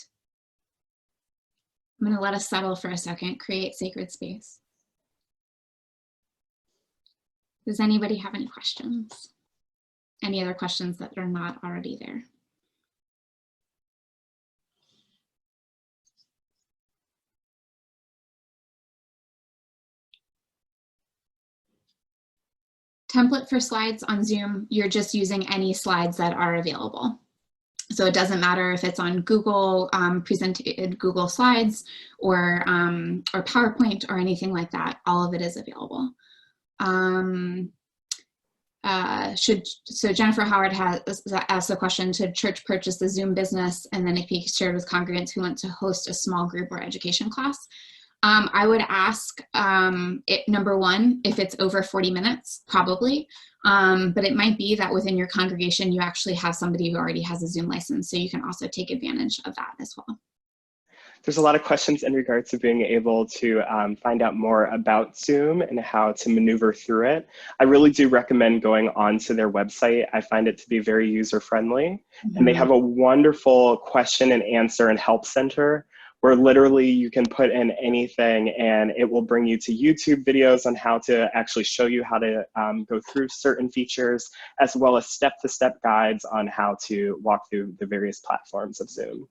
I'm gonna let us settle for a second, create sacred space. Does anybody have any questions? Any other questions that are not already there? Template for slides on Zoom, you're just using any slides that are available. So it doesn't matter if it's on Google presented Google Slides or PowerPoint or anything like that. All of it is available. So Jennifer Howard has asked the question: should church purchase the Zoom business and then it be shared with congregants who want to host a small group or education class? I would ask, number one, if it's over 40 minutes, probably. But it might be that within your congregation, you actually have somebody who already has a Zoom license. So you can also take advantage of that as well. There's a lot of questions in regards to being able to find out more about Zoom and how to maneuver through it. I really do recommend going onto their website. I find it to be very user-friendly. And they have a wonderful question and answer and help center where literally you can put in anything and it will bring you to YouTube videos on how to actually show you how to go through certain features, as well as step-to-step guides on how to walk through the various platforms of Zoom.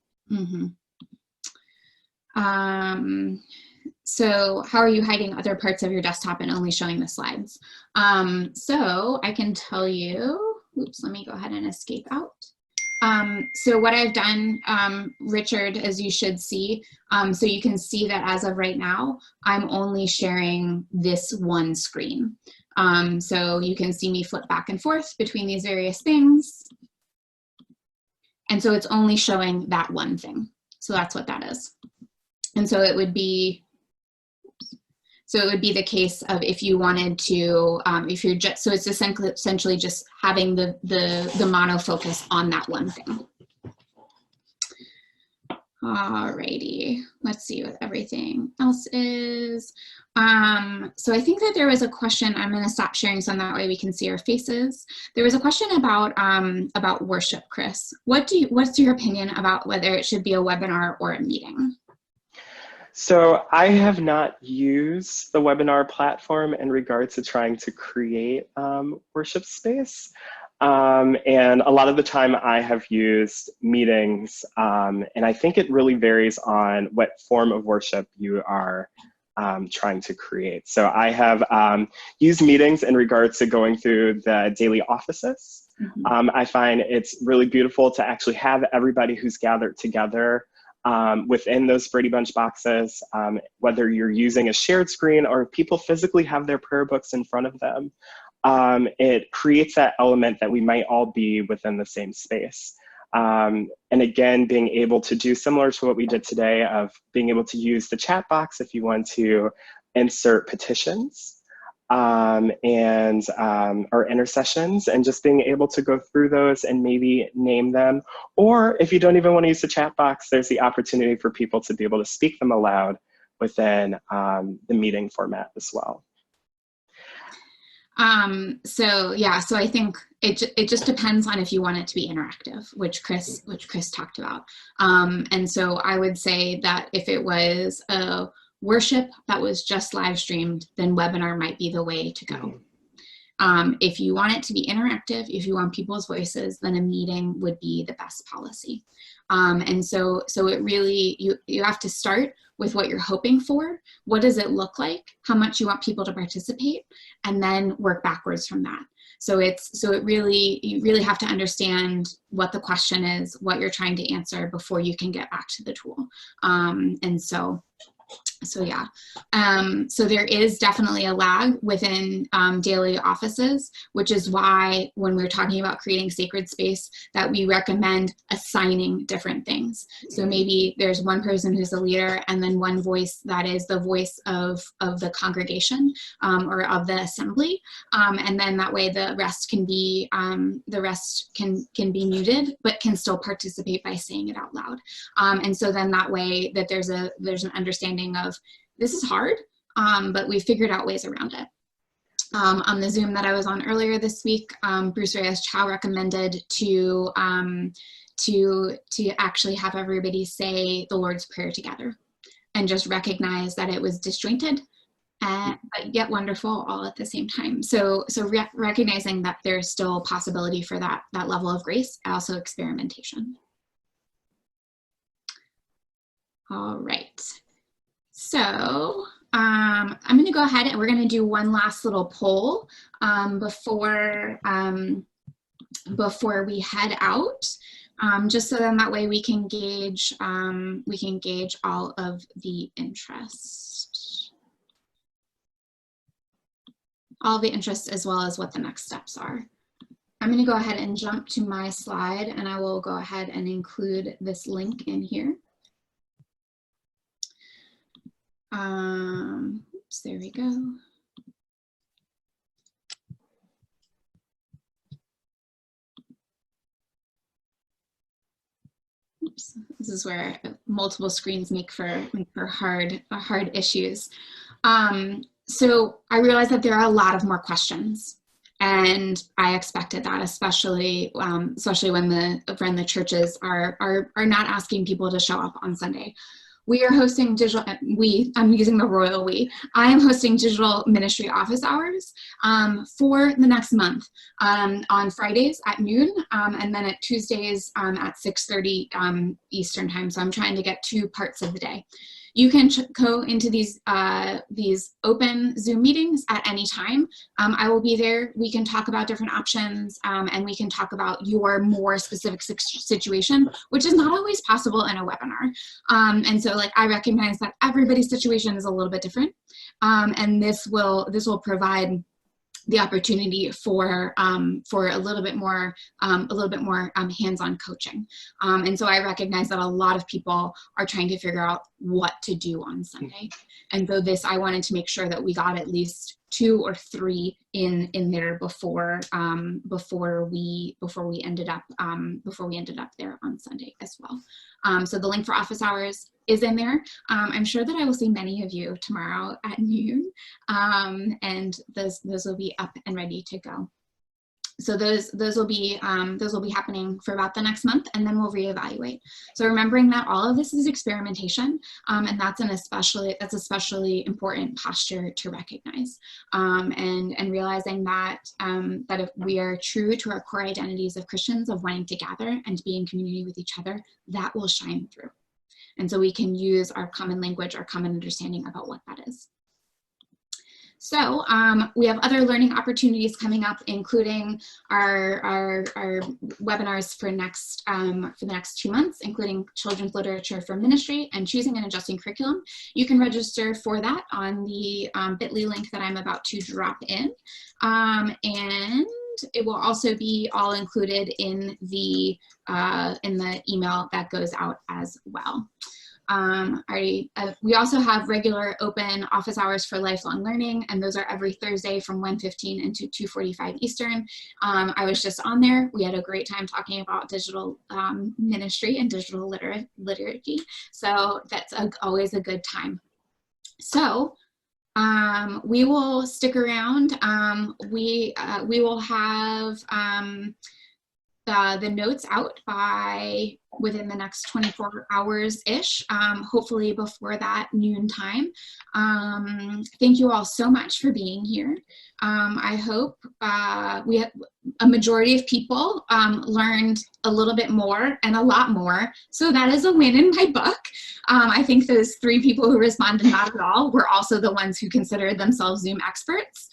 So how are you hiding other parts of your desktop and only showing the slides? So I can tell you, oops, let me go ahead and escape out. So what I've done, Richard, as you should see, so you can see that as of right now, I'm only sharing this one screen. So you can see me flip back and forth between these various things. And so it's only showing that one thing. So that's what that is. And so it would be, the case of if you wanted to, if you're just, so it's essentially just having the mono focus on that one thing. Alrighty, let's see what everything else is. So I think that there was a question, I'm gonna stop sharing so that way we can see our faces. There was a question about worship, Chris. What's your opinion about whether it should be a webinar or a meeting? So I have not used the webinar platform in regards to trying to create worship space. And a lot of the time I have used meetings, and I think it really varies on what form of worship you are trying to create. So I have used meetings in regards to going through the daily offices. I find it's really beautiful to actually have everybody who's gathered together within those Brady Bunch boxes, whether you're using a shared screen or people physically have their prayer books in front of them. It creates that element that we might all be within the same space. And again, being able to do similar to what we did today of being able to use the chat box if you want to insert petitions or intercessions, and just being able to go through those and maybe name them. Or if you don't even want to use the chat box, there's the opportunity for people to be able to speak them aloud within the meeting format as well. So yeah, so I think it just depends on if you want it to be interactive, which Chris talked about. And so I would say that if it was a worship that was just live streamed, then webinar might be the way to go. If you want it to be interactive, if you want people's voices, then a meeting would be the best policy. And so it really, you have to start with what you're hoping for. What does it look like? How much you want people to participate? And then work backwards from that. You really have to understand what the question is, what you're trying to answer before you can get back to the tool. So yeah, so there is definitely a lag within daily offices, which is why when we're talking about creating sacred space, that we recommend assigning different things. So maybe there's one person who's the leader and then one voice that is the voice of the congregation or of the assembly. And then that way the rest can be muted, but can still participate by saying it out loud. And so then that way that there's an understanding of this is hard, but we figured out ways around it. On the Zoom that I was on earlier this week, Bruce Reyes-Chow recommended to actually have everybody say the Lord's Prayer together and just recognize that it was disjointed, but yet wonderful all at the same time. So recognizing that there's still possibility for that level of grace, also experimentation. All right. So I'm going to go ahead and we're going to do one last little poll before we head out, just so then that way we can gauge all of the interest, as well as what the next steps are. I'm going to go ahead and jump to my slide, and I will go ahead and include this link in here. Oops, there we go. Oops, this is where multiple screens make for hard issues. So I realize that there are a lot of more questions, and I expected that, especially when the churches are not asking people to show up on Sunday. We are hosting I'm using the royal we. I am hosting digital ministry office hours for the next month on Fridays at noon and then at Tuesdays at 6:30 Eastern time. So I'm trying to get 2 parts of the day. You can go into these open Zoom meetings at any time. I will be there. We can talk about different options and we can talk about your more specific situation, which is not always possible in a webinar. And so I recognize that everybody's situation is a little bit different. And this will provide the opportunity for a little bit more hands-on coaching. And so I recognize that a lot of people are trying to figure out what to do on Sunday. And so I wanted to make sure that we got at least 2 or 3 in there before we ended up there on Sunday as well. So the link for office hours is in there. I'm sure that I will see many of you tomorrow at noon, and those will be up and ready to go. So those will be happening for about the next month, and then we'll reevaluate. So remembering that all of this is experimentation, and that's especially important posture to recognize, and realizing that that if we are true to our core identities of Christians, of wanting to gather and to be in community with each other, that will shine through. And so we can use our common language, our common understanding about what that is. So we have other learning opportunities coming up, including our webinars for the next 2 months, including children's literature for ministry and choosing and adjusting curriculum. You can register for that on the bit.ly link that I'm about to drop in. And it will also be all included in the email that goes out as well. We also have regular open office hours for lifelong learning, and those are every Thursday from 1:15 and to 2:45 Eastern. I was just on there. We had a great time talking about digital ministry and digital liturgy. So that's always a good time. So we will stick around. We will have the notes out within the next 24 hours-ish, hopefully before that noon time. Thank you all so much for being here. I hope a majority of people learned a little bit more and a lot more, so that is a win in my book. I think those 3 people who responded not at all were also the ones who considered themselves Zoom experts.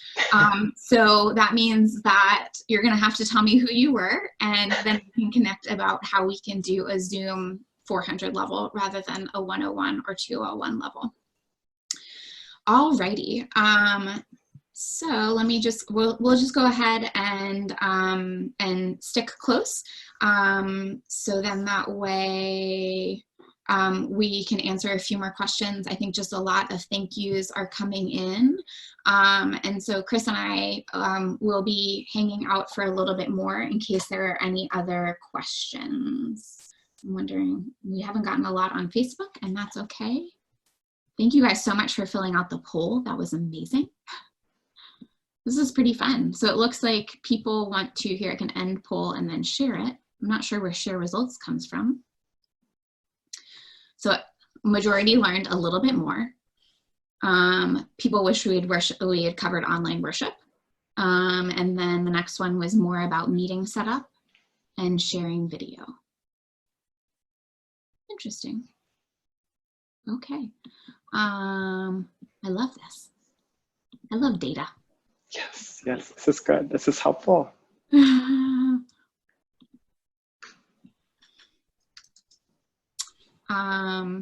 So that means that you're gonna have to tell me who you were, and then we can connect about how we can do a Zoom 400 level rather than a 101 or 201 level. Alrighty, so let me we'll just go ahead and stick close. So then that way we can answer a few more questions. I think just a lot of thank yous are coming in. And so Chris and I will be hanging out for a little bit more in case there are any other questions. I'm wondering, we haven't gotten a lot on Facebook, and that's okay. Thank you guys so much for filling out the poll. That was amazing. This is pretty fun. So it looks like people want to, here I can end poll and then share it. I'm not sure where share results comes from. So majority learned a little bit more. People wish we had covered online worship. And then the next one was more about meeting setup and sharing video. Interesting. Okay. I love this. I love data. Yes, yes, this is good. This is helpful.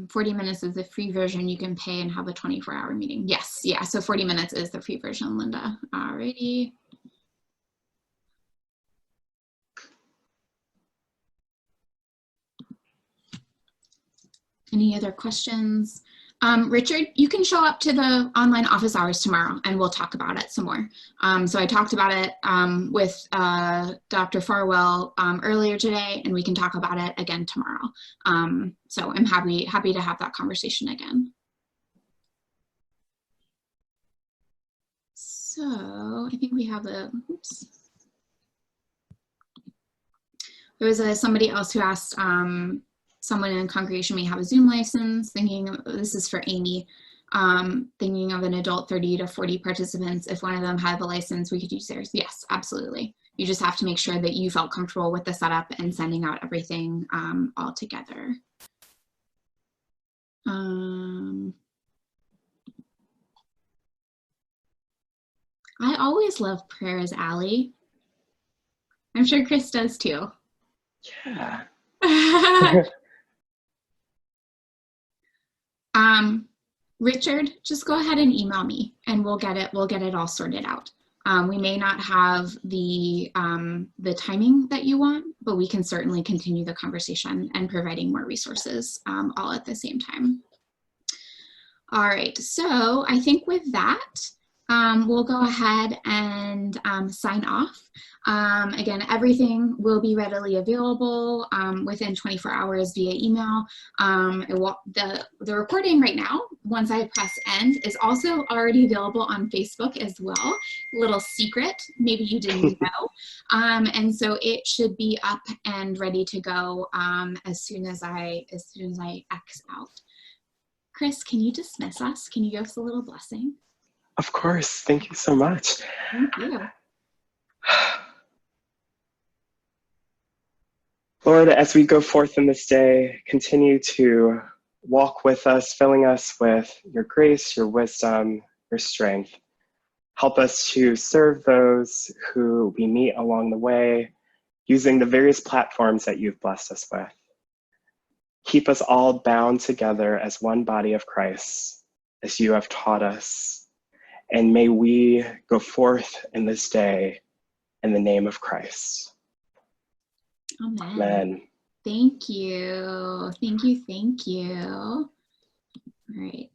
40 minutes is the free version. You can pay and have a 24-hour meeting. Yes, yeah, so 40 minutes is the free version, Linda. Alrighty. Any other questions? Richard, you can show up to the online office hours tomorrow and we'll talk about it some more. So I talked about it with Dr. Farwell earlier today, and we can talk about it again tomorrow. So I'm happy to have that conversation again. So I think we have a, oops. There was somebody else who asked, someone in the congregation may have a Zoom license, this is for Amy, thinking of an adult 30 to 40 participants. If one of them had the license, we could use theirs. Yes, absolutely. You just have to make sure that you felt comfortable with the setup and sending out everything all together. I always love prayers, Allie. I'm sure Chris does too. Yeah. Richard, just go ahead and email me and we'll get it all sorted out. We may not have the timing that you want, but we can certainly continue the conversation and providing more resources all at the same time. All right, so I think with that, we'll go ahead and sign off. Again, everything will be readily available within 24 hours via email. The recording right now, once I press end, is also already available on Facebook as well. Little secret, maybe you didn't know. And so it should be up and ready to go as soon as I X out. Chris, can you dismiss us? Can you give us a little blessing? Of course. Thank you so much. Thank you. Lord, as we go forth in this day, continue to walk with us, filling us with your grace, your wisdom, your strength. Help us to serve those who we meet along the way, using the various platforms that you've blessed us with. Keep us all bound together as one body of Christ, as you have taught us. And may we go forth in this day in the name of Christ. Amen. Amen. Thank you. Thank you. Thank you. All right.